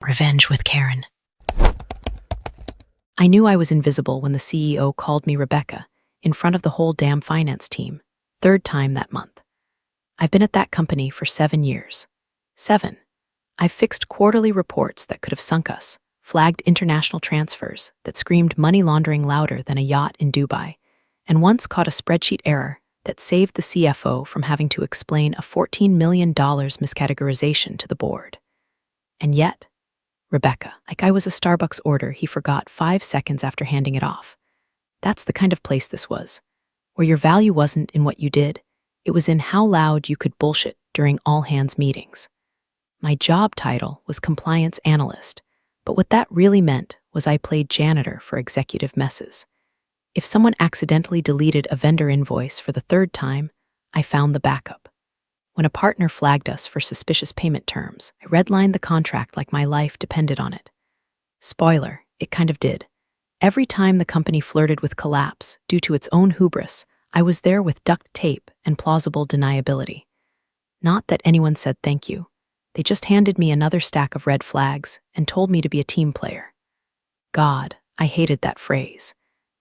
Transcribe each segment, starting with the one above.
Revenge with Karen. I knew I was invisible when the CEO called me Rebecca in front of the whole damn finance team, third time that month. I've been at that company for 7 years. 7. I've fixed quarterly reports that could have sunk us, flagged international transfers that screamed money laundering louder than a yacht in Dubai, and once caught a spreadsheet error that saved the CFO from having to explain a $14 million miscategorization to the board. And yet, Rebecca, like I was a Starbucks order he forgot 5 seconds after handing it off. That's the kind of place this was, where your value wasn't in what you did, it was in how loud you could bullshit during all-hands meetings. My job title was compliance analyst, but what that really meant was I played janitor for executive messes. If someone accidentally deleted a vendor invoice for the third time, I found the backup. When a partner flagged us for suspicious payment terms, I redlined the contract like my life depended on it. Spoiler, it kind of did. Every time the company flirted with collapse due to its own hubris, I was there with duct tape and plausible deniability. Not that anyone said thank you. They just handed me another stack of red flags and told me to be a team player. God, I hated that phrase.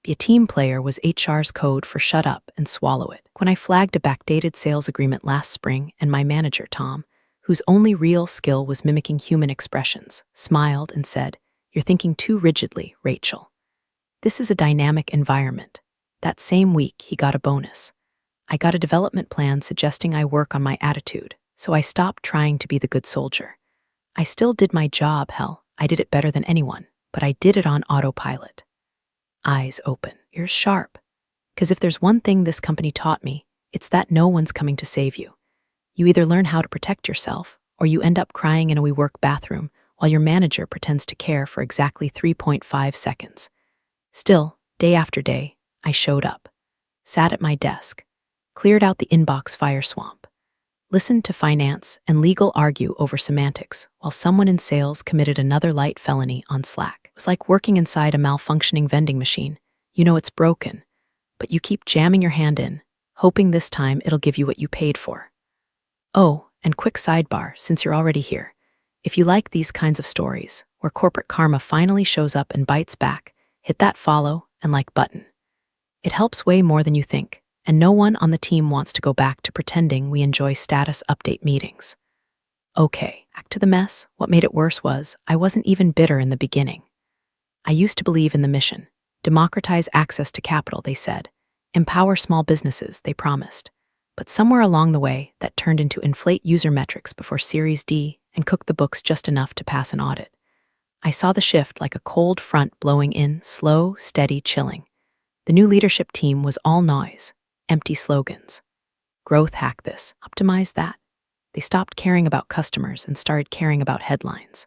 Be a team player was HR's code for shut up and swallow it. When I flagged a backdated sales agreement last spring and my manager, Tom, whose only real skill was mimicking human expressions, smiled and said, "You're thinking too rigidly, Rachel. This is a dynamic environment." That same week, he got a bonus. I got a development plan suggesting I work on my attitude, so I stopped trying to be the good soldier. I still did my job, hell, I did it better than anyone, but I did it on autopilot. Eyes open, ears sharp. Because if there's one thing this company taught me, it's that no one's coming to save you. You either learn how to protect yourself, or you end up crying in a WeWork bathroom while your manager pretends to care for exactly 3.5 seconds. Still, day after day, I showed up, sat at my desk, cleared out the inbox fire swamp, listened to finance and legal argue over semantics while someone in sales committed another light felony on Slack. It was like working inside a malfunctioning vending machine. You know it's broken, but you keep jamming your hand in, hoping this time it'll give you what you paid for. Oh, and quick sidebar, since you're already here. If you like these kinds of stories, where corporate karma finally shows up and bites back, hit that follow and like button. It helps way more than you think, and no one on the team wants to go back to pretending we enjoy status update meetings. Okay, back to the mess. What made it worse was, I wasn't even bitter in the beginning. I used to believe in the mission. Democratize access to capital, they said. Empower small businesses, they promised. But somewhere along the way, that turned into inflate user metrics before Series D and cook the books just enough to pass an audit. I saw the shift like a cold front blowing in, slow, steady, chilling. The new leadership team was all noise, empty slogans. Growth hack this, optimize that. They stopped caring about customers and started caring about headlines.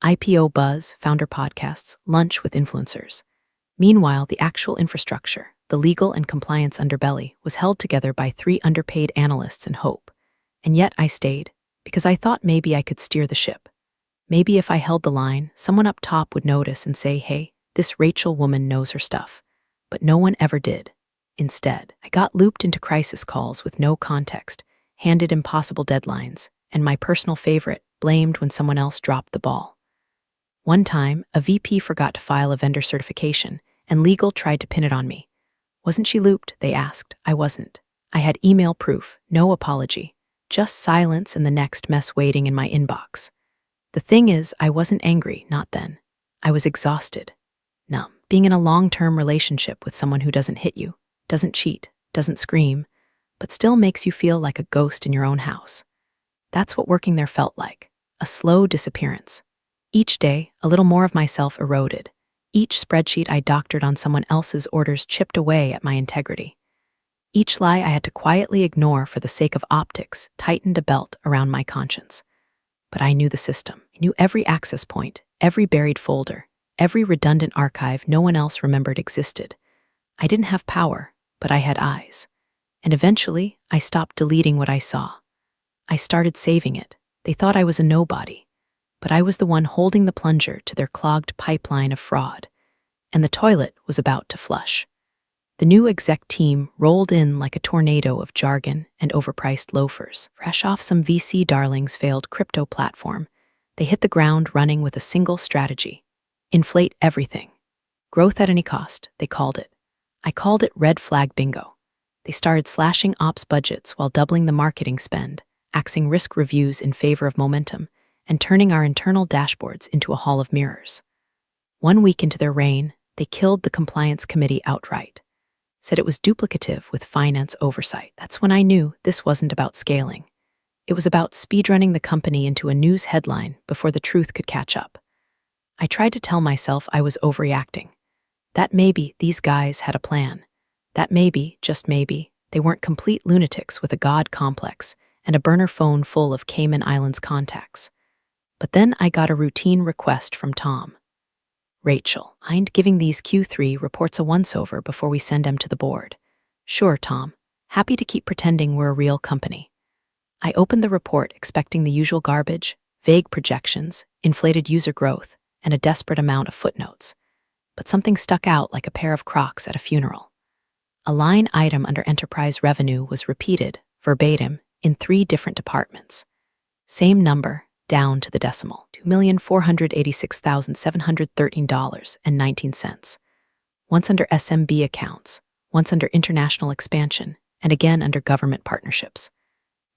IPO buzz, founder podcasts, lunch with influencers. Meanwhile, the actual infrastructure, the legal and compliance underbelly, was held together by 3 underpaid analysts and hope. And yet I stayed, because I thought maybe I could steer the ship. Maybe if I held the line, someone up top would notice and say, "Hey, this Rachel woman knows her stuff." But no one ever did. Instead, I got looped into crisis calls with no context, handed impossible deadlines, and my personal favorite, blamed when someone else dropped the ball. One time, a VP forgot to file a vendor certification, and legal tried to pin it on me. Wasn't she looped? They asked. I wasn't. I had email proof, no apology, just silence and the next mess waiting in my inbox. The thing is, I wasn't angry, not then. I was exhausted, numb. Being in a long-term relationship with someone who doesn't hit you, doesn't cheat, doesn't scream, but still makes you feel like a ghost in your own house. That's what working there felt like, a slow disappearance. Each day, a little more of myself eroded. Each spreadsheet I doctored on someone else's orders chipped away at my integrity. Each lie I had to quietly ignore for the sake of optics tightened a belt around my conscience. But I knew the system. I knew every access point, every buried folder, every redundant archive no one else remembered existed. I didn't have power, but I had eyes. And eventually, I stopped deleting what I saw. I started saving it. They thought I was a nobody. But I was the one holding the plunger to their clogged pipeline of fraud. And the toilet was about to flush. The new exec team rolled in like a tornado of jargon and overpriced loafers, fresh off some VC darling's failed crypto platform, They hit the ground running with a single strategy: inflate everything. Growth at any cost, they called it. I called it red flag bingo. They started slashing ops budgets while doubling the marketing spend, axing risk reviews in favor of momentum, and turning our internal dashboards into a hall of mirrors. 1 week into their reign, they killed the compliance committee outright, said it was duplicative with finance oversight. That's when I knew this wasn't about scaling. It was about speedrunning the company into a news headline before the truth could catch up. I tried to tell myself I was overreacting, that maybe these guys had a plan, that maybe, just maybe, they weren't complete lunatics with a god complex and a burner phone full of Cayman Islands contacts. But then I got a routine request from Tom. Rachel, mind giving these Q3 reports a once-over before we send them to the board? Sure, Tom. Happy to keep pretending we're a real company. I opened the report expecting the usual garbage, vague projections, inflated user growth, and a desperate amount of footnotes. But something stuck out like a pair of Crocs at a funeral. A line item under enterprise revenue was repeated, verbatim, in 3 different departments. Same number, down to the decimal, $2,486,713.19. Once under SMB accounts, once under international expansion, and again under government partnerships.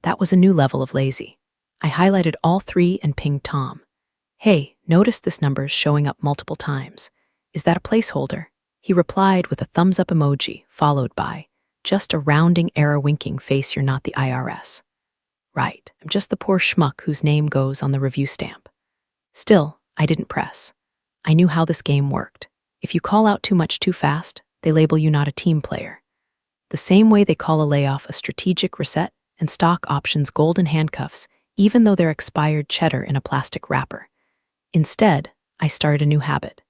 That was a new level of lazy. I highlighted all 3 and pinged Tom. Hey, notice this number's showing up multiple times. Is that a placeholder? He replied with a thumbs-up emoji, followed by, just a rounding error winking face, you're not the IRS. Right, I'm just the poor schmuck whose name goes on the review stamp. Still, I didn't press. I knew how this game worked. If you call out too much too fast, they label you not a team player. The same way they call a layoff a strategic reset and stock options golden handcuffs, even though they're expired cheddar in a plastic wrapper. Instead, I started a new habit.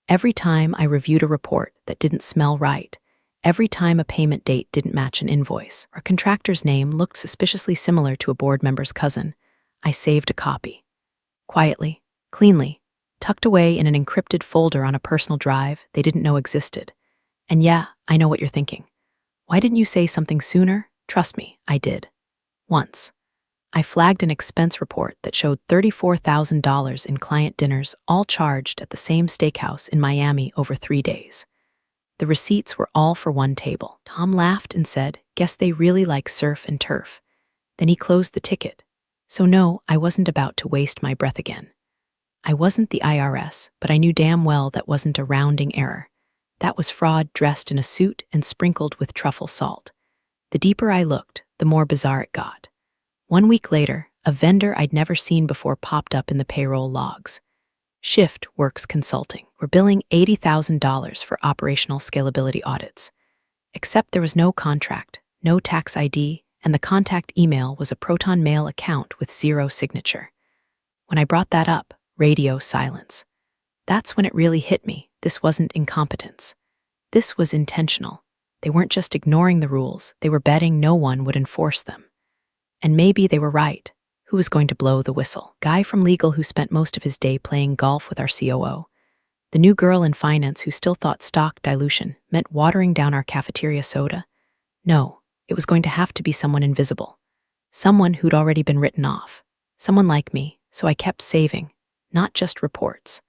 Every time I reviewed a report that didn't smell right, every time a payment date didn't match an invoice, or a contractor's name looked suspiciously similar to a board member's cousin, I saved a copy. Quietly, cleanly, tucked away in an encrypted folder on a personal drive they didn't know existed. And yeah, I know what you're thinking. Why didn't you say something sooner? Trust me, I did. Once. I flagged an expense report that showed $34,000 in client dinners, all charged at the same steakhouse in Miami over 3 days. The receipts were all for one table. Tom laughed and said, guess they really like surf and turf. Then he closed the ticket. So no, I wasn't about to waste my breath again. I wasn't the IRS, but I knew damn well that wasn't a rounding error. That was fraud dressed in a suit and sprinkled with truffle salt. The deeper I looked, the more bizarre it got. 1 week later, a vendor I'd never seen before popped up in the payroll logs. Shift Works Consulting were billing $80,000 for operational scalability audits. Except there was no contract, no tax ID, and the contact email was a Proton Mail account with 0 signature. When I brought that up, radio silence. That's when it really hit me. This wasn't incompetence. This was intentional. They weren't just ignoring the rules, they were betting no one would enforce them. And maybe they were right. Who was going to blow the whistle? Guy from legal who spent most of his day playing golf with our COO. The new girl in finance who still thought stock dilution meant watering down our cafeteria soda? No, it was going to have to be someone invisible. Someone who'd already been written off. Someone like me, so I kept saving. Not just reports.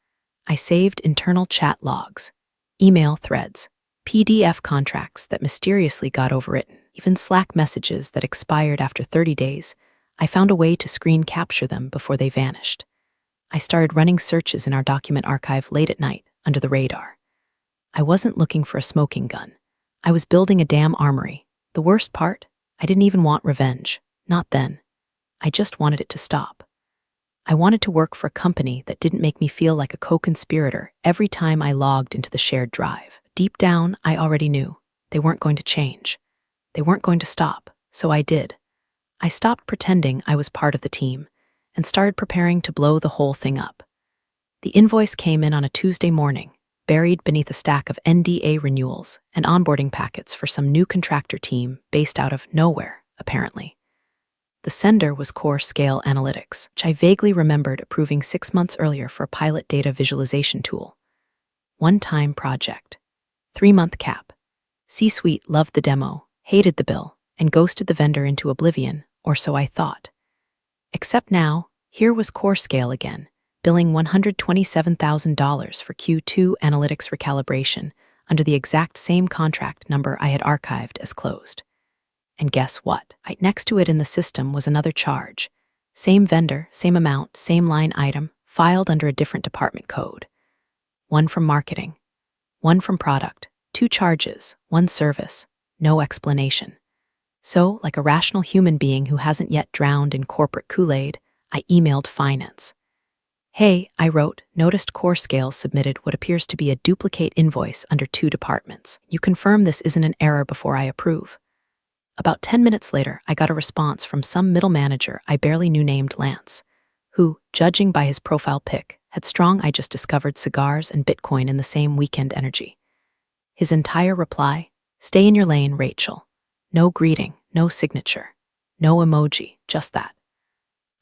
I saved internal chat logs, email threads, PDF contracts that mysteriously got overwritten, even Slack messages that expired after 30 days. I found a way to screen capture them before they vanished. I started running searches in our document archive late at night, under the radar. I wasn't looking for a smoking gun. I was building a damn armory. The worst part? I didn't even want revenge. Not then. I just wanted it to stop. I wanted to work for a company that didn't make me feel like a co-conspirator every time I logged into the shared drive. Deep down, I already knew. They weren't going to change. They weren't going to stop, so I did. I stopped pretending I was part of the team and started preparing to blow the whole thing up. The invoice came in on a Tuesday morning, buried beneath a stack of NDA renewals and onboarding packets for some new contractor team based out of nowhere, apparently. The sender was Core Scale Analytics, which I vaguely remembered approving 6 months earlier for a pilot data visualization tool. One-time project. 3-month cap. C-suite loved the demo, hated the bill, and ghosted the vendor into oblivion, or so I thought. Except now, Here was CoreScale again, billing $127,000 for Q2 analytics recalibration under the exact same contract number I had archived as closed. And guess what? Right next to it in the system was another charge. Same vendor, same amount, same line item, filed under a different department code. One from marketing, one from product, 2 charges, 1 service, no explanation. So, like a rational human being who hasn't yet drowned in corporate Kool-Aid, I emailed finance. Hey, I wrote, noticed CoreScale submitted what appears to be a duplicate invoice under 2 departments. You confirm this isn't an error before I approve. About 10 minutes later, I got a response from some middle manager I barely knew named Lance, who, judging by his profile pic, had strong I just discovered cigars and Bitcoin in the same weekend energy. His entire reply, stay in your lane, Rachel. No greeting, no signature, no emoji, just that.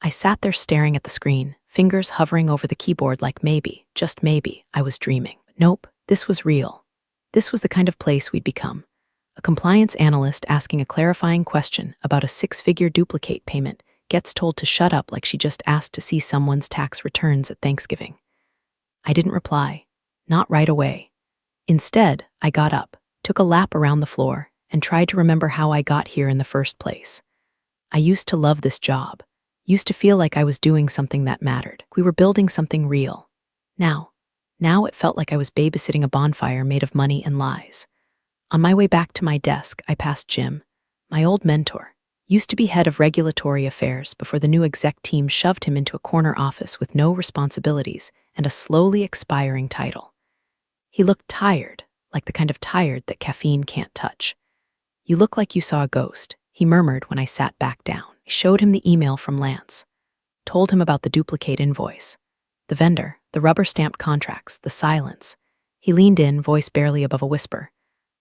I sat there staring at the screen, fingers hovering over the keyboard like maybe, just maybe, I was dreaming. Nope, this was real. This was the kind of place we'd become. A compliance analyst asking a clarifying question about a 6-figure duplicate payment gets told to shut up like she just asked to see someone's tax returns at Thanksgiving. I didn't reply. Not right away. Instead, I got up, took a lap around the floor, and tried to remember how I got here in the first place. I used to love this job. Used to feel like I was doing something that mattered. We were building something real. Now it felt like I was babysitting a bonfire made of money and lies. On my way back to my desk, I passed Jim, my old mentor. Used to be head of regulatory affairs before the new exec team shoved him into a corner office with no responsibilities and a slowly expiring title. He looked tired, like the kind of tired that caffeine can't touch. You look like you saw a ghost, he murmured when I sat back down. I showed him the email from Lance. Told him about the duplicate invoice. The vendor, the rubber-stamped contracts, the silence. He leaned in, voice barely above a whisper.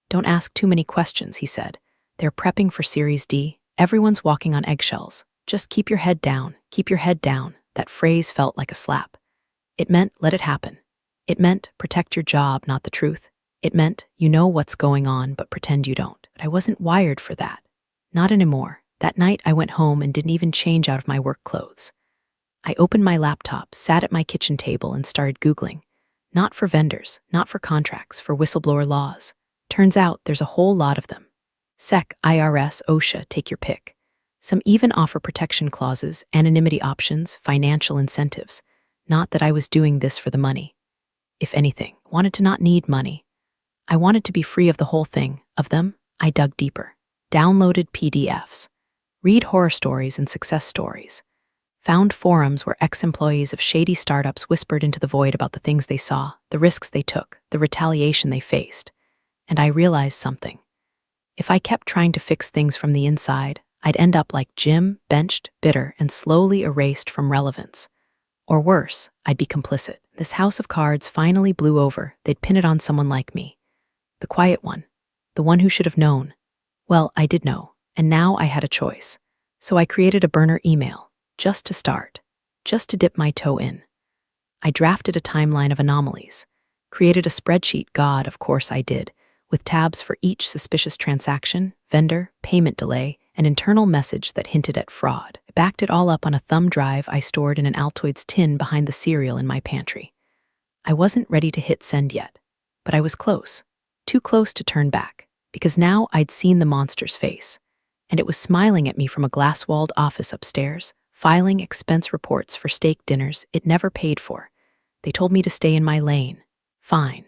Don't ask too many questions, he said. They're prepping for Series D. Everyone's walking on eggshells. Just keep your head down, keep your head down. That phrase felt like a slap. It meant let it happen. It meant protect your job, not the truth. It meant you know what's going on, but pretend you don't. But I wasn't wired for that. Not anymore. That night I went home and didn't even change out of my work clothes. I opened my laptop, sat at my kitchen table, and started Googling. Not for vendors, not for contracts, for whistleblower laws. Turns out there's a whole lot of them. SEC, IRS, OSHA, take your pick. Some even offer protection clauses, anonymity options, financial incentives. Not that I was doing this for the money. If anything, wanted to not need money. I wanted to be free of the whole thing. Of them, I dug deeper. Downloaded PDFs. Read horror stories and success stories. Found forums where ex-employees of shady startups whispered into the void about the things they saw, the risks they took, the retaliation they faced. And I realized something. If I kept trying to fix things from the inside, I'd end up like Jim, benched, bitter, and slowly erased from relevance. Or worse, I'd be complicit. This house of cards finally blew over. They'd pin it on someone like me. The quiet one. The one who should have known. Well, I did know, and now I had a choice. So I created a burner email, just to start, just to dip my toe in. I drafted a timeline of anomalies, created a spreadsheet, God, of course I did, with tabs for each suspicious transaction, vendor, payment delay, and internal message that hinted at fraud. I backed it all up on a thumb drive I stored in an Altoids tin behind the cereal in my pantry. I wasn't ready to hit send yet, but I was close, too close to turn back, because now I'd seen the monster's face, and it was smiling at me from a glass-walled office upstairs, filing expense reports for steak dinners it never paid for. They told me to stay in my lane. Fine.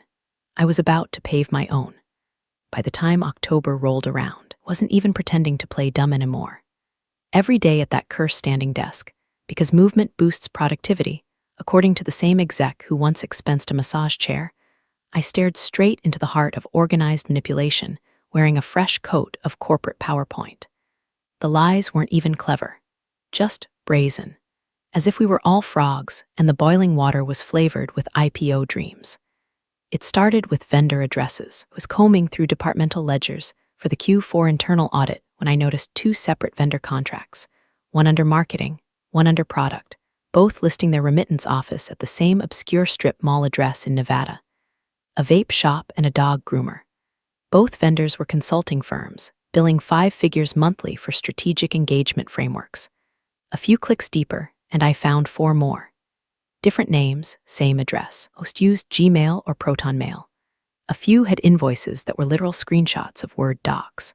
I was about to pave my own. By the time October rolled around, I wasn't even pretending to play dumb anymore. Every day at that cursed standing desk, because movement boosts productivity, according to the same exec who once expensed a massage chair, I stared straight into the heart of organized manipulation, wearing a fresh coat of corporate PowerPoint. The lies weren't even clever, just brazen, as if we were all frogs and the boiling water was flavored with IPO dreams. It started with vendor addresses. I was combing through departmental ledgers for the Q4 internal audit when I noticed 2 separate vendor contracts, one under marketing, one under product, both listing their remittance office at the same obscure strip mall address in Nevada. A vape shop and a dog groomer. Both vendors were consulting firms, billing 5 figures monthly for strategic engagement frameworks. A few clicks deeper, and I found 4 more. Different names, same address. Most used Gmail or Proton Mail. A few had invoices that were literal screenshots of Word docs.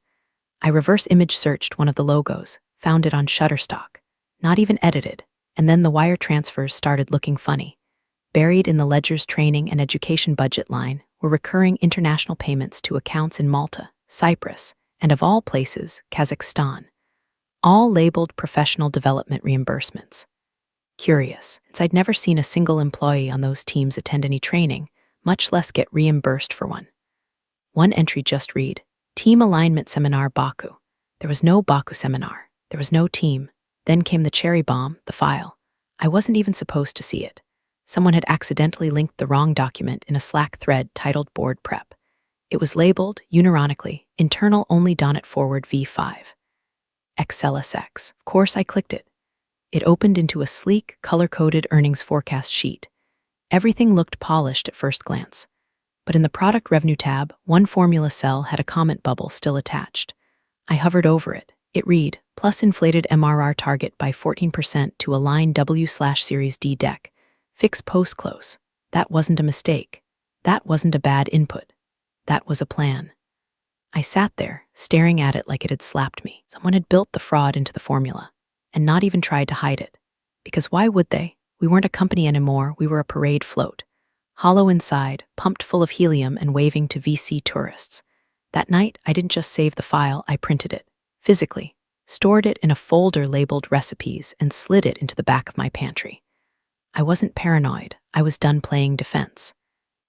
I reverse image searched one of the logos, found it on Shutterstock. Not even edited, and then the wire transfers started looking funny. Buried in the ledger's training and education budget line were recurring international payments to accounts in Malta, Cyprus, and of all places, Kazakhstan. All labeled professional development reimbursements. Curious, since I'd never seen a single employee on those teams attend any training, much less get reimbursed for one. One entry just read, Team Alignment Seminar Baku. There was no Baku seminar. There was no team. Then came the cherry bomb, the file. I wasn't even supposed to see it. Someone had accidentally linked the wrong document in a Slack thread titled Board Prep. It was labeled, unironically, Internal Only Donut Forward V5. XLSX. Of course I clicked it. It opened into a sleek, color-coded earnings forecast sheet. Everything looked polished at first glance. But in the Product Revenue tab, one formula cell had a comment bubble still attached. I hovered over it. It read, plus inflated MRR target by 14% to align W/Series D deck. Fix post-close. That wasn't a mistake. That wasn't a bad input. That was a plan. I sat there, staring at it like it had slapped me. Someone had built the fraud into the formula, and not even tried to hide it. Because why would they? We weren't a company anymore, we were a parade float. Hollow inside, pumped full of helium and waving to VC tourists. That night, I didn't just save the file, I printed it. Physically. Stored it in a folder labeled recipes and slid it into the back of my pantry. I wasn't paranoid, I was done playing defense.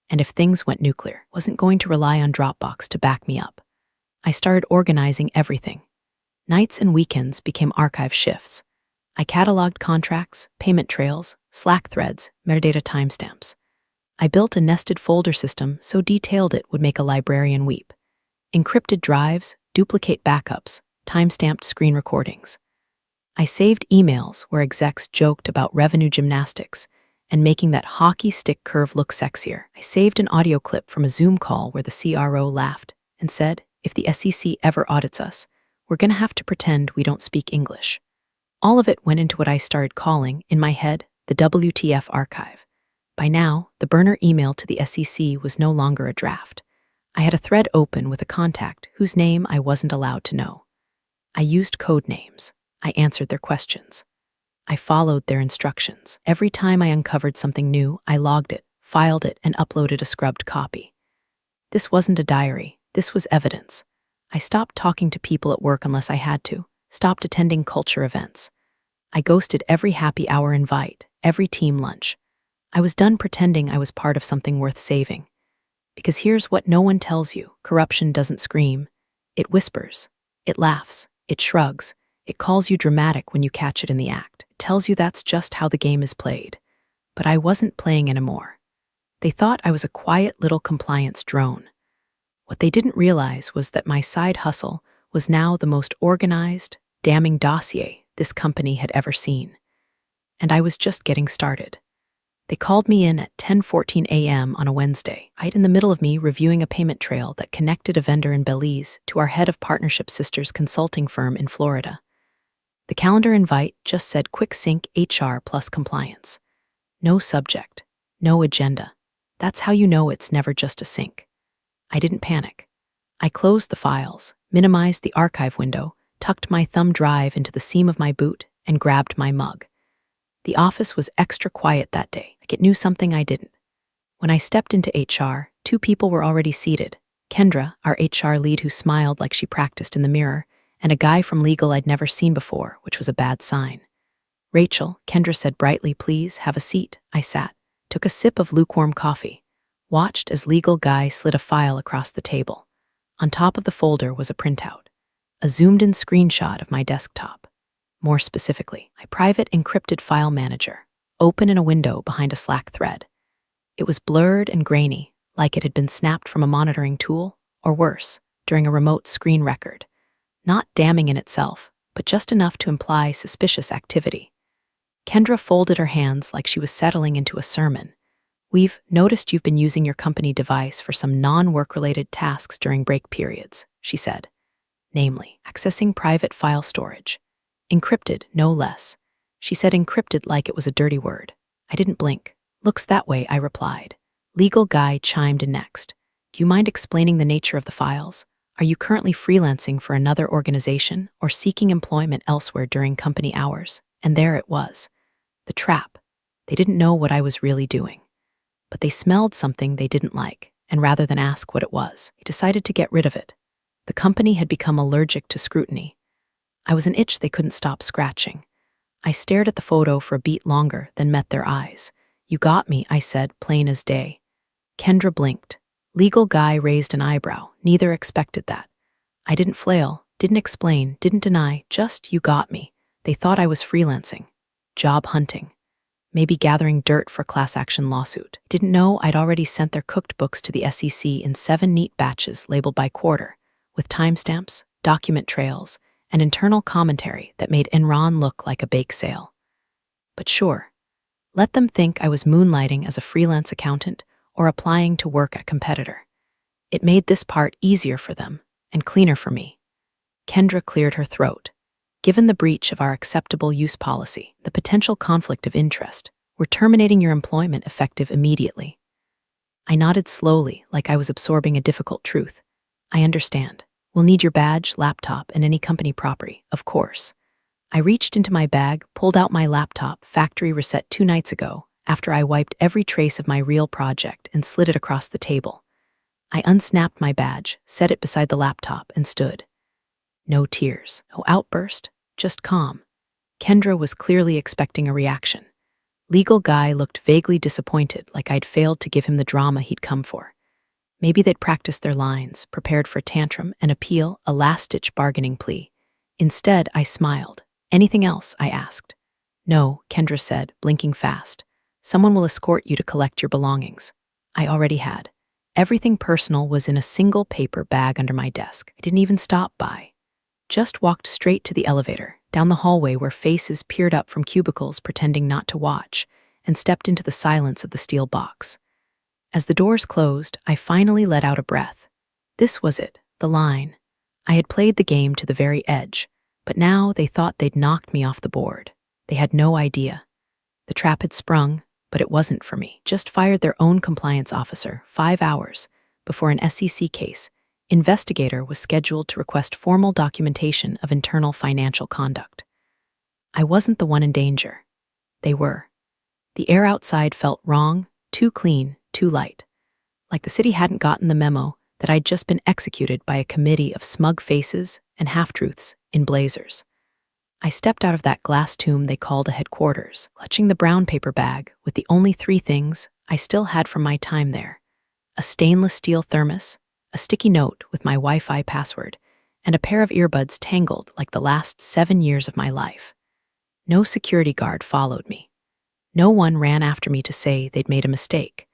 And if things went nuclear, wasn't going to rely on Dropbox to back me up. I started organizing everything. Nights and weekends became archive shifts. I cataloged contracts, payment trails, Slack threads, metadata timestamps. I built a nested folder system so detailed it would make a librarian weep. Encrypted drives, duplicate backups, timestamped screen recordings. I saved emails where execs joked about revenue gymnastics and making that hockey stick curve look sexier. I saved an audio clip from a Zoom call where the CRO laughed and said, if the SEC ever audits us, we're going to have to pretend we don't speak English. All of it went into what I started calling, in my head, the WTF archive. By now, the burner email to the SEC was no longer a draft. I had a thread open with a contact whose name I wasn't allowed to know. I used code names. I answered their questions. I followed their instructions. Every time I uncovered something new, I logged it, filed it, and uploaded a scrubbed copy. This wasn't a diary. This was evidence. I stopped talking to people at work unless I had to, stopped attending culture events. I ghosted every happy hour invite, every team lunch. I was done pretending I was part of something worth saving. Because here's what no one tells you. Corruption doesn't scream. It whispers. It laughs. It shrugs. It calls you dramatic when you catch it in the act. It tells you that's just how the game is played. But I wasn't playing anymore. They thought I was a quiet little compliance drone. What they didn't realize was that my side hustle was now the most organized, damning dossier this company had ever seen. And I was just getting started. They called me in at 10:14 a.m. on a Wednesday, right in the middle of me reviewing a payment trail that connected a vendor in Belize to our head of partnership sisters consulting firm in Florida. The calendar invite just said quick sync HR plus compliance. No subject, no agenda. That's how you know it's never just a sync. I didn't panic. I closed the files, minimized the archive window, tucked my thumb drive into the seam of my boot, and grabbed my mug. The office was extra quiet that day, like it knew something I didn't. When I stepped into HR, 2 people were already seated. Kendra, our HR lead who smiled like she practiced in the mirror, and a guy from legal I'd never seen before, which was a bad sign. Rachel, Kendra said brightly, please, have a seat. I sat, took a sip of lukewarm coffee, watched as legal guy slid a file across the table. On top of the folder was a printout, a zoomed-in screenshot of my desktop. More specifically, my private encrypted file manager, open in a window behind a Slack thread. It was blurred and grainy, like it had been snapped from a monitoring tool, or worse, during a remote screen record. Not damning in itself, but just enough to imply suspicious activity. Kendra folded her hands like she was settling into a sermon. We've noticed you've been using your company device for some non-work-related tasks during break periods, she said. Namely, accessing private file storage. Encrypted, no less. She said encrypted like it was a dirty word. I didn't blink. Looks that way, I replied. Legal guy chimed in next. Do you mind explaining the nature of the files? Are you currently freelancing for another organization or seeking employment elsewhere during company hours? And there it was. The trap. They didn't know what I was really doing. But they smelled something they didn't like, and rather than ask what it was, they decided to get rid of it. The company had become allergic to scrutiny. I was an itch they couldn't stop scratching. I stared at the photo for a beat longer, then met their eyes. You got me, I said, plain as day. Kendra blinked. Legal guy raised an eyebrow. Neither expected that. I didn't flail, didn't explain, didn't deny, just you got me. They thought I was freelancing. Job hunting. Maybe gathering dirt for class action lawsuit. Didn't know I'd already sent their cooked books to the SEC in 7 neat batches labeled by quarter, with timestamps, document trails, and internal commentary that made Enron look like a bake sale. But sure, let them think I was moonlighting as a freelance accountant or applying to work at a competitor. It made this part easier for them and cleaner for me. Kendra cleared her throat. Given the breach of our acceptable use policy, the potential conflict of interest, we're terminating your employment effective immediately. I nodded slowly, like I was absorbing a difficult truth. I understand. We'll need your badge, laptop, and any company property, of course. I reached into my bag, pulled out my laptop, factory reset 2 nights ago, after I wiped every trace of my real project and slid it across the table. I unsnapped my badge, set it beside the laptop, and stood. No tears, no outburst, just calm. Kendra was clearly expecting a reaction. Legal guy looked vaguely disappointed, like I'd failed to give him the drama he'd come for. Maybe they'd practiced their lines, prepared for a tantrum, an appeal, a last-ditch bargaining plea. Instead, I smiled. Anything else? I asked. No, Kendra said, blinking fast. Someone will escort you to collect your belongings. I already had. Everything personal was in a single paper bag under my desk. I didn't even stop by. Just walked straight to the elevator, down the hallway where faces peered up from cubicles pretending not to watch, and stepped into the silence of the steel box. As the doors closed, I finally let out a breath. This was it, the line. I had played the game to the very edge, but now they thought they'd knocked me off the board. They had no idea. The trap had sprung, but it wasn't for me. Just fired their own compliance officer 5 hours before an SEC case. Investigator was scheduled to request formal documentation of internal financial conduct. I wasn't the one in danger. They were. The air outside felt wrong, too clean, too light. Like the city hadn't gotten the memo that I'd just been executed by a committee of smug faces and half-truths in blazers. I stepped out of that glass tomb they called a headquarters, clutching the brown paper bag with the only 3 things I still had from my time there: a stainless steel thermos, a sticky note with my Wi-Fi password, and a pair of earbuds tangled like the last 7 years of my life. No security guard followed me. No one ran after me to say they'd made a mistake.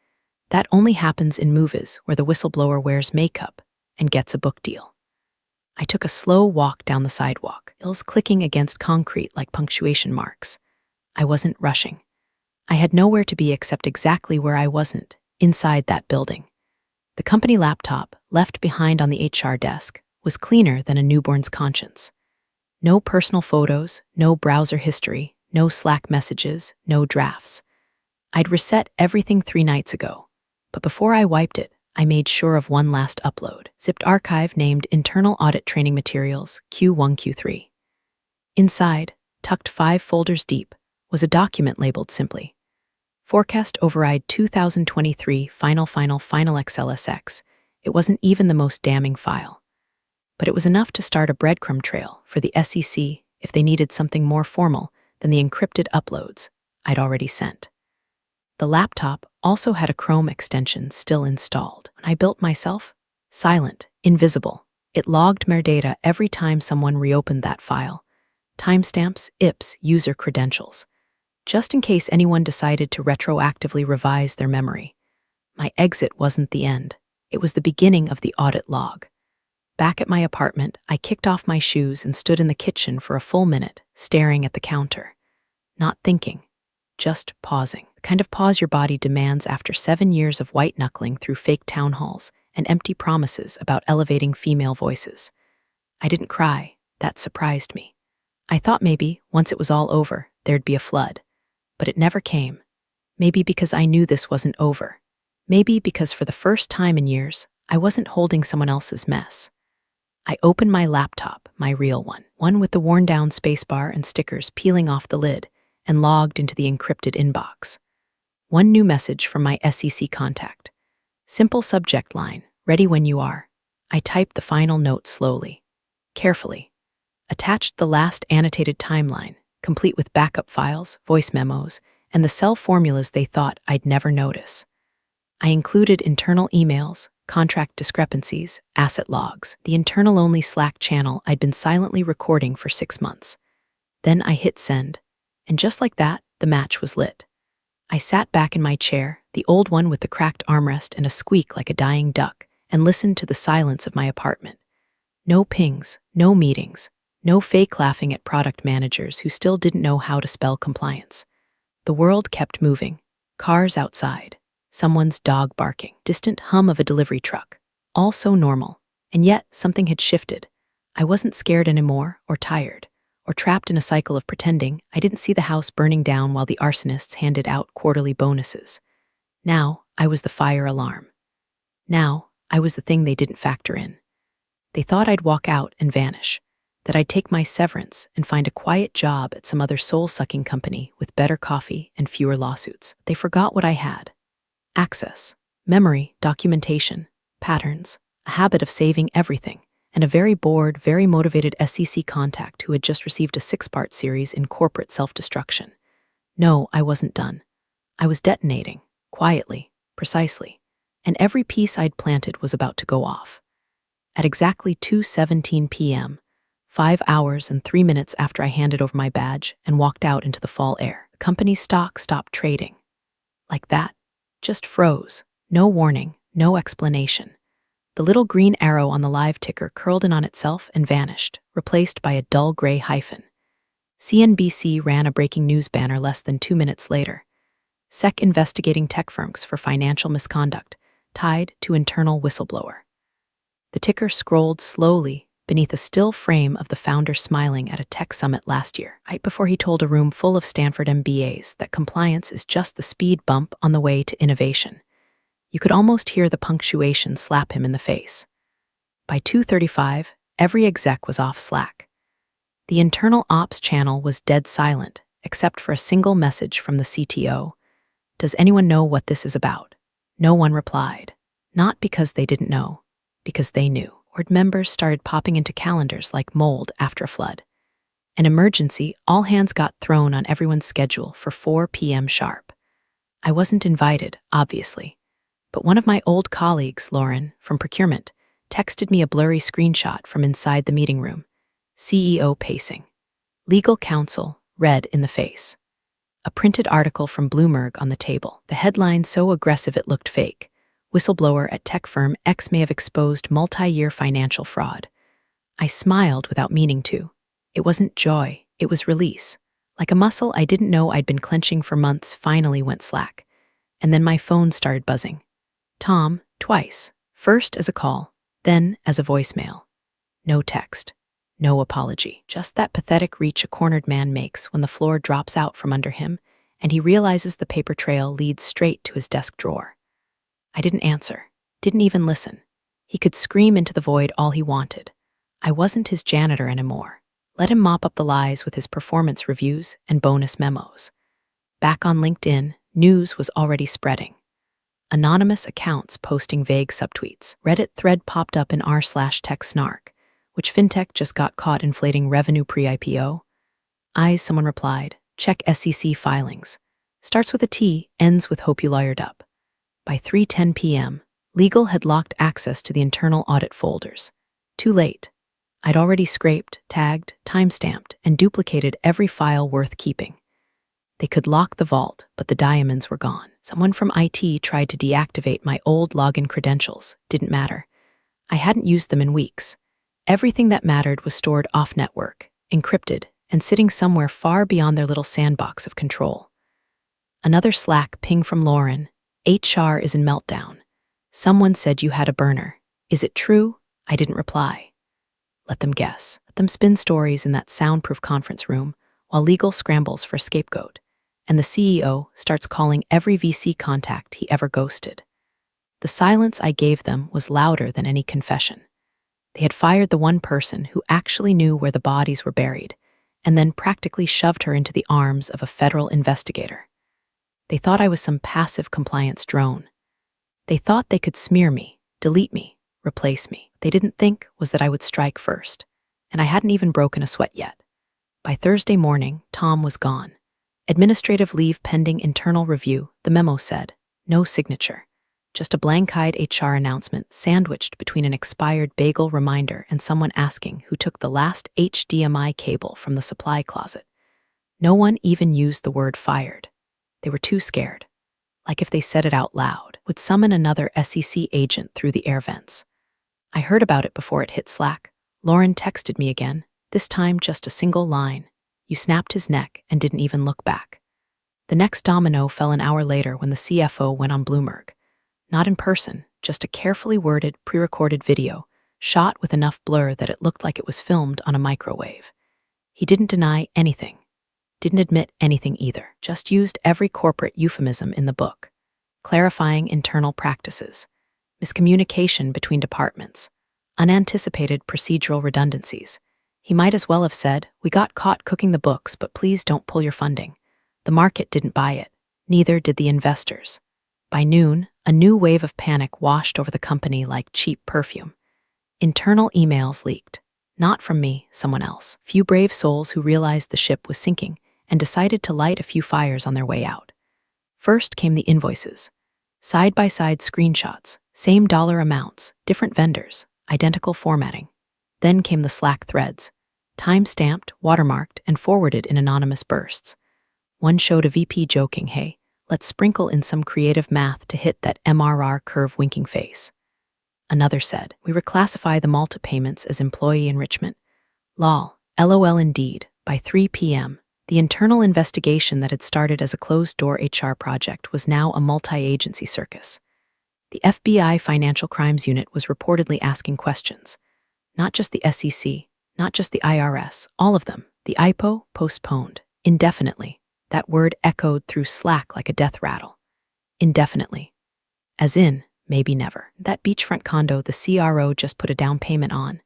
That only happens in movies where the whistleblower wears makeup and gets a book deal. I took a slow walk down the sidewalk, heels clicking against concrete like punctuation marks. I wasn't rushing. I had nowhere to be except exactly where I wasn't, inside that building. The company laptop, left behind on the HR desk, was cleaner than a newborn's conscience. No personal photos, no browser history, no Slack messages, no drafts. I'd reset everything 3 nights ago, but before I wiped it, I made sure of one last upload, zipped archive named Internal Audit Training Materials Q1, Q3. Inside, tucked 5 folders deep, was a document labeled simply, Forecast Override 2023 Final XLSX. It wasn't even the most damning file. But it was enough to start a breadcrumb trail for the SEC if they needed something more formal than the encrypted uploads I'd already sent. The laptop also had a Chrome extension still installed. When I built myself, silent, invisible. It logged metadata every time someone reopened that file. Timestamps, IPs, user credentials. Just in case anyone decided to retroactively revise their memory. My exit wasn't the end. It was the beginning of the audit log. Back at my apartment, I kicked off my shoes and stood in the kitchen for a full minute, staring at the counter. Not thinking, just pausing. The kind of pause your body demands after 7 years of white-knuckling through fake town halls and empty promises about elevating female voices. I didn't cry. That surprised me. I thought maybe, once it was all over, there'd be a flood. But it never came. Maybe because I knew this wasn't over. Maybe because for the first time in years, I wasn't holding someone else's mess. I opened my laptop, my real one with the worn-down spacebar and stickers peeling off the lid, and logged into the encrypted inbox. One new message from my SEC contact. Simple subject line, ready when you are. I typed the final note slowly, carefully. Attached the last annotated timeline, complete with backup files, voice memos, and the cell formulas they thought I'd never notice. I included internal emails, contract discrepancies, asset logs, the internal-only Slack channel I'd been silently recording for 6 months. Then I hit send, and just like that, the match was lit. I sat back in my chair, the old one with the cracked armrest and a squeak like a dying duck, and listened to the silence of my apartment. No pings, no meetings, no fake laughing at product managers who still didn't know how to spell compliance. The world kept moving. Cars outside, someone's dog barking, distant hum of a delivery truck. All so normal, and yet something had shifted. I wasn't scared anymore, or tired, or trapped in a cycle of pretending I didn't see the house burning down while the arsonists handed out quarterly bonuses. Now, I was the fire alarm. Now, I was the thing they didn't factor in. They thought I'd walk out and vanish, that I'd take my severance and find a quiet job at some other soul-sucking company with better coffee and fewer lawsuits. They forgot what I had. Access, memory, documentation, patterns, a habit of saving everything, and a very bored, very motivated SEC contact who had just received a 6-part series in corporate self-destruction. No, I wasn't done. I was detonating, quietly, precisely, and every piece I'd planted was about to go off. At exactly 2:17 p.m., 5 hours and 3 minutes after I handed over my badge and walked out into the fall air, the company's stock stopped trading. Like that, just froze, no warning, no explanation. The little green arrow on the live ticker curled in on itself and vanished, replaced by a dull gray hyphen. CNBC ran a breaking news banner less than 2 minutes later. SEC investigating tech firms for financial misconduct, tied to internal whistleblower. The ticker scrolled slowly beneath a still frame of the founder smiling at a tech summit last year, right before he told a room full of Stanford MBAs that compliance is just the speed bump on the way to innovation. You could almost hear the punctuation slap him in the face. By 2:35, every exec was off Slack. The internal ops channel was dead silent, except for a single message from the CTO. Does anyone know what this is about? No one replied. Not because they didn't know, because they knew. Board members started popping into calendars like mold after a flood. An emergency, all hands got thrown on everyone's schedule for 4 p.m. sharp. I wasn't invited, obviously, but one of my old colleagues, Lauren, from procurement, texted me a blurry screenshot from inside the meeting room. CEO pacing. Legal counsel, red in the face. A printed article from Bloomberg on the table, the headline so aggressive it looked fake. Whistleblower at tech firm X may have exposed multi-year financial fraud. I smiled without meaning to. It wasn't joy, it was release. Like a muscle I didn't know I'd been clenching for months finally went slack. And then my phone started buzzing. Tom, twice. First as a call, then as a voicemail. No text, no apology. Just that pathetic reach a cornered man makes when the floor drops out from under him and he realizes the paper trail leads straight to his desk drawer. I didn't answer, didn't even listen. He could scream into the void all he wanted. I wasn't his janitor anymore. Let him mop up the lies with his performance reviews and bonus memos. Back on LinkedIn, news was already spreading. Anonymous accounts posting vague subtweets. Reddit thread popped up in r/tech snark, which fintech just got caught inflating revenue pre-IPO. Eyes, someone replied. Check SEC filings. Starts with a T, ends with hope you lawyered up. By 3:10 p.m., legal had locked access to the internal audit folders. Too late. I'd already scraped, tagged, timestamped, and duplicated every file worth keeping. They could lock the vault, but the diamonds were gone. Someone from IT tried to deactivate my old login credentials. Didn't matter. I hadn't used them in weeks. Everything that mattered was stored off-network, encrypted, and sitting somewhere far beyond their little sandbox of control. Another Slack ping from Lauren. HR is in meltdown. Someone said you had a burner. Is it true? I didn't reply. Let them guess. Let them spin stories in that soundproof conference room, while legal scrambles for a scapegoat, and the CEO starts calling every VC contact he ever ghosted. The silence I gave them was louder than any confession. They had fired the one person who actually knew where the bodies were buried, and then practically shoved her into the arms of a federal investigator. They thought I was some passive compliance drone. They thought they could smear me, delete me, replace me. What they didn't think was that I would strike first, and I hadn't even broken a sweat yet. By Thursday morning, Tom was gone. Administrative leave pending internal review, the memo said. No signature. Just a blank-eyed HR announcement sandwiched between an expired bagel reminder and someone asking who took the last HDMI cable from the supply closet. No one even used the word fired. They were too scared. Like if they said it out loud, would summon another SEC agent through the air vents. I heard about it before it hit Slack. Lauren texted me again, this time just a single line. You snapped his neck and didn't even look back. The next domino fell an hour later when the CFO went on Bloomberg. Not in person, just a carefully worded, pre-recorded video, shot with enough blur that it looked like it was filmed on a microwave. He didn't deny anything. Didn't admit anything either, just used every corporate euphemism in the book. Clarifying internal practices, miscommunication between departments, unanticipated procedural redundancies. He might as well have said, we got caught cooking the books, but please don't pull your funding. The market didn't buy it, neither did the investors. By noon, a new wave of panic washed over the company like cheap perfume. Internal emails leaked. Not from me, someone else. Few brave souls who realized the ship was sinking and decided to light a few fires on their way out. First came the invoices. Side-by-side screenshots, same dollar amounts, different vendors, identical formatting. Then came the Slack threads, time-stamped, watermarked, and forwarded in anonymous bursts. One showed a VP joking, hey, let's sprinkle in some creative math to hit that MRR curve winking face. Another said, we reclassify the Malta payments as employee enrichment. Lol, LOL indeed. By 3 p.m., the internal investigation that had started as a closed-door HR project was now a multi-agency circus. The FBI Financial Crimes Unit was reportedly asking questions. Not just the SEC, not just the IRS, all of them. The IPO postponed, indefinitely. That word echoed through Slack like a death rattle. Indefinitely. As in, maybe never. That beachfront condo the CRO just put a down payment on.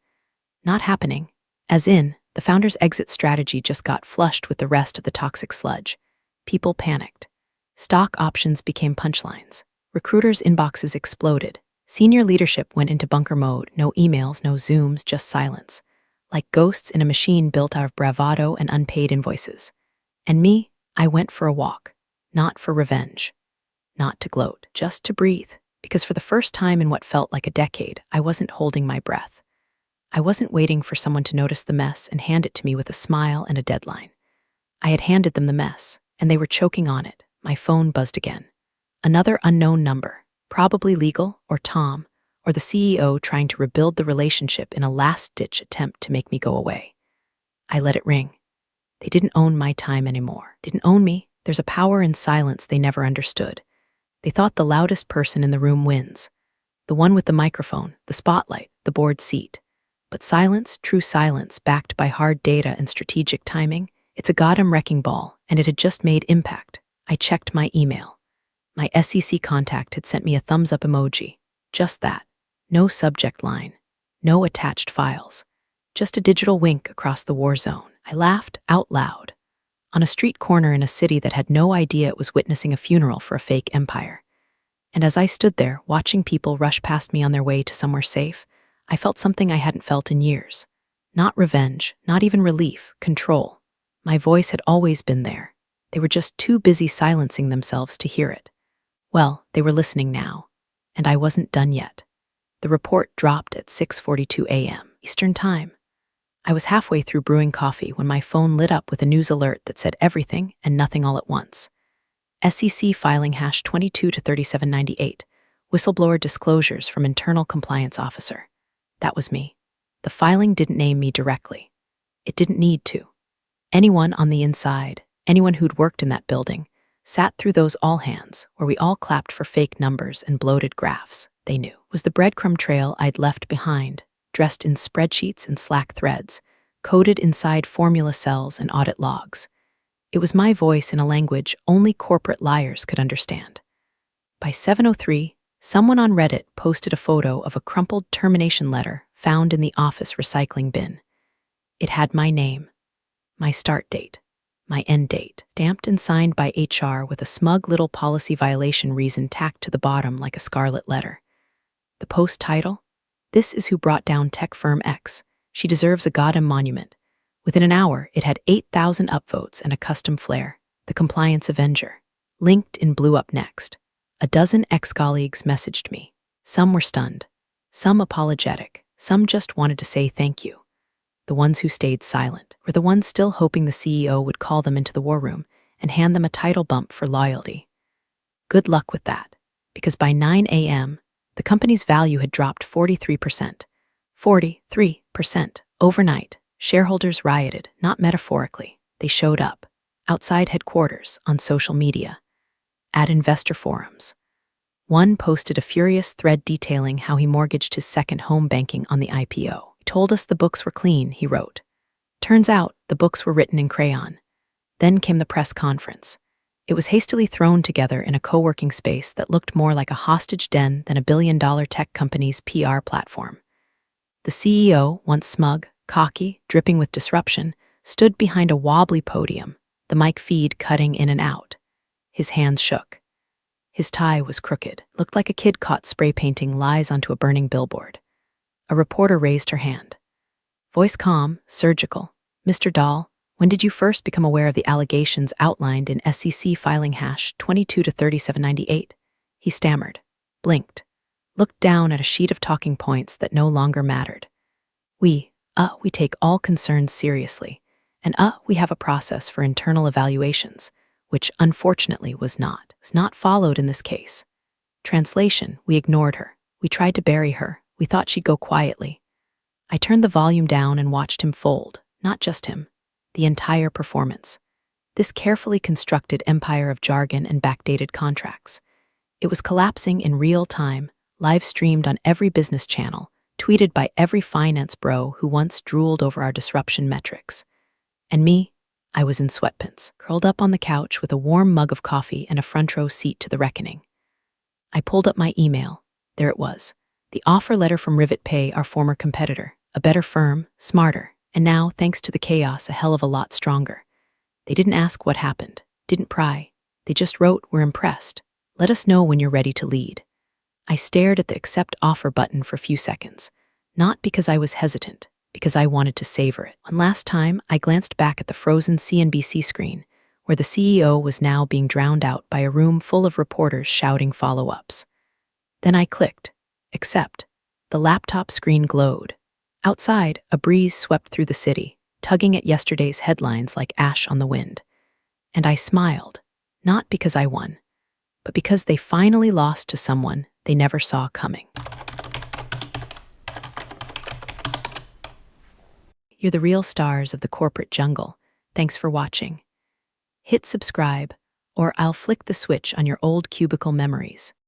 Not happening. As in, the founder's exit strategy just got flushed with the rest of the toxic sludge. People panicked. Stock options became punchlines. Recruiters' inboxes exploded. Senior leadership went into bunker mode. No emails, no Zooms, just silence. Like ghosts in a machine built out of bravado and unpaid invoices. And me? I went for a walk, not for revenge, not to gloat, just to breathe, because for the first time in what felt like a decade, I wasn't holding my breath. I wasn't waiting for someone to notice the mess and hand it to me with a smile and a deadline. I had handed them the mess, and they were choking on it. My phone buzzed again. Another unknown number, probably legal or Tom, or the CEO trying to rebuild the relationship in a last-ditch attempt to make me go away. I let it ring. They didn't own my time anymore. Didn't own me. There's a power in silence they never understood. They thought the loudest person in the room wins. The one with the microphone, the spotlight, the board seat. But silence, true silence, backed by hard data and strategic timing, it's a goddamn wrecking ball, and it had just made impact. I checked my email. My SEC contact had sent me a thumbs-up emoji. Just that. No subject line. No attached files. Just a digital wink across the war zone. I laughed out loud. On a street corner in a city that had no idea it was witnessing a funeral for a fake empire. And as I stood there, watching people rush past me on their way to somewhere safe, I felt something I hadn't felt in years. Not revenge, not even relief, control. My voice had always been there. They were just too busy silencing themselves to hear it. Well, they were listening now. And I wasn't done yet. The report dropped at 6:42 a.m. Eastern Time. I was halfway through brewing coffee when my phone lit up with a news alert that said everything and nothing all at once. SEC filing hash 22 to 3798, whistleblower disclosures from internal compliance officer. That was me. The filing didn't name me directly. It didn't need to. Anyone on the inside, anyone who'd worked in that building, sat through those all-hands where we all clapped for fake numbers and bloated graphs. They knew. Was the breadcrumb trail I'd left behind, dressed in spreadsheets and Slack threads, coded inside formula cells and audit logs. It was my voice in a language only corporate liars could understand. By 7:03, someone on Reddit posted a photo of a crumpled termination letter found in the office recycling bin. It had my name, my start date, my end date, stamped and signed by HR with a smug little policy violation reason tacked to the bottom like a scarlet letter. The post title? This is who brought down tech firm X. She deserves a goddamn monument. Within an hour, it had 8,000 upvotes and a custom flair, the Compliance Avenger. LinkedIn blew up next. A dozen ex-colleagues messaged me. Some were stunned, some apologetic, some just wanted to say thank you. The ones who stayed silent were the ones still hoping the CEO would call them into the war room and hand them a title bump for loyalty. Good luck with that, because by 9 a.m., the company's value had dropped 43%. 43% overnight. Shareholders rioted, not metaphorically. They showed up. Outside headquarters, on social media, at investor forums. One posted a furious thread detailing how he mortgaged his second home banking on the IPO. He told us the books were clean, he wrote. Turns out, the books were written in crayon. Then came the press conference. It was hastily thrown together in a co-working space that looked more like a hostage den than a billion-dollar tech company's PR platform. The CEO, once smug, cocky, dripping with disruption, stood behind a wobbly podium, the mic feed cutting in and out. His hands shook. His tie was crooked, looked like a kid caught spray painting lies onto a burning billboard. A reporter raised her hand. Voice calm, surgical. Mr. Dahl, when did you first become aware of the allegations outlined in SEC filing hash 22 to 3798? He stammered, blinked, looked down at a sheet of talking points that no longer mattered. We take all concerns seriously, and we have a process for internal evaluations, which unfortunately was not followed in this case. Translation, we ignored her. We tried to bury her. We thought she'd go quietly. I turned the volume down and watched him fold, not just him, the entire performance. This carefully constructed empire of jargon and backdated contracts. It was collapsing in real time, live-streamed on every business channel, tweeted by every finance bro who once drooled over our disruption metrics. And me? I was in sweatpants, curled up on the couch with a warm mug of coffee and a front-row seat to the reckoning. I pulled up my email. There it was. The offer letter from Rivet Pay, our former competitor. A better firm, smarter, and now, thanks to the chaos, a hell of a lot stronger. They didn't ask what happened, didn't pry. They just wrote, "We're impressed. Let us know when you're ready to lead." I stared at the accept offer button for a few seconds, not because I was hesitant, because I wanted to savor it. One last time, I glanced back at the frozen CNBC screen, where the CEO was now being drowned out by a room full of reporters shouting follow-ups. Then I clicked, accept. The laptop screen glowed. Outside, a breeze swept through the city, tugging at yesterday's headlines like ash on the wind. And I smiled, not because I won, but because they finally lost to someone they never saw coming. You're the real stars of the corporate jungle. Thanks for watching. Hit subscribe, or I'll flick the switch on your old cubicle memories.